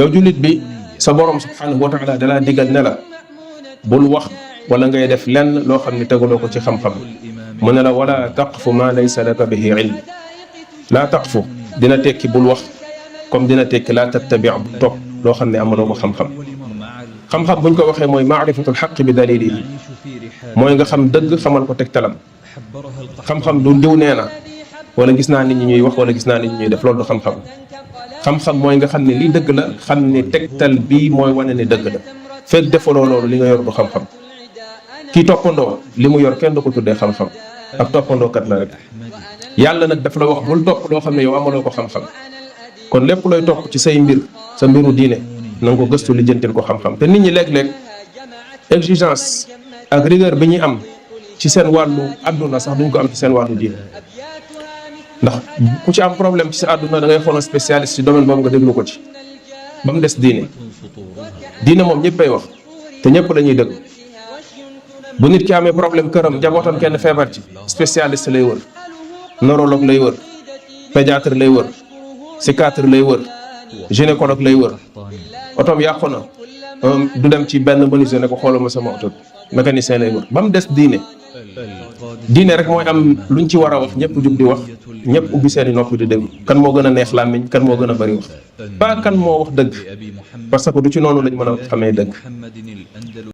yow jullit bi sa borom subhanahu wa taala dalaa digal ne la bul wax wala ngay def lenn loo xam ne tegaloo ko ci xam-xam mu ne la wala taqfu ma laysa laka bihi ilm. laa taqfu dina tekki bul wax comme dina tekki laa tattabi bu topp loo xam ne amaloo ko xam-xam. xam-xam buñ ko waxee mooy maarifatul xaq bi dalilihi, mooy nga xam dëgg xamal ko tegtalam. xam-xam du diw nee na wala gis naa nit ñi ñuy wax wala gis naa nit ñi ñuy def, loolu du xam-xam. xam-xam mooy nga xam ne lii dëgg la, xam ne tegtal bii mooy wane ne dëgg la. fekk defaloo loolu li nga yor du xam-xam. kii toppandoo li mu yor kenn du ko tuddee xam-xam, ak toppandookat la rek. yàlla nag daf la wax bul topp loo xam ne yow amaloo ko xam-xam. kon lépp looy topp ci say mbir, sa mbiru diine, na nga ko gëstu lijjantil ko xam-xam. te nit ñi léeg-léeg exigence ak rigueur bi ñuy am ci seen wàllu àdduna sax duñ ko am ci seen wàllu diine. ndax ku ci am problème ci sa àdduna da ngay xool spécialiste ci domaine boobu nga déglu ko ci, ba mu des diine. diine moom ñëppay wax te ñëpp lañuy dëgg. bu nit ki amee problème këram, njabootam kenn feebar ci, spécialiste lay wër, neurologue lay wër, pédiatre lay wër, psychiatre lay wër, gynécologue lay wër. otoom yàqu na, du dem ci benn menuisier ne ko xoolal ma sama oto bi, mécanicien lay wër. ba mu des diine. diine rek mooy am luñ ci war a wax ñëpp jug di wax, ñëpp ubbi seeni nopp di déglu. kan moo gën a neex làmmiñ, kan moo gën a bari wax, ba kan moo wax dëgg, parce que du ci noonu lañ mën a xamee dëgg.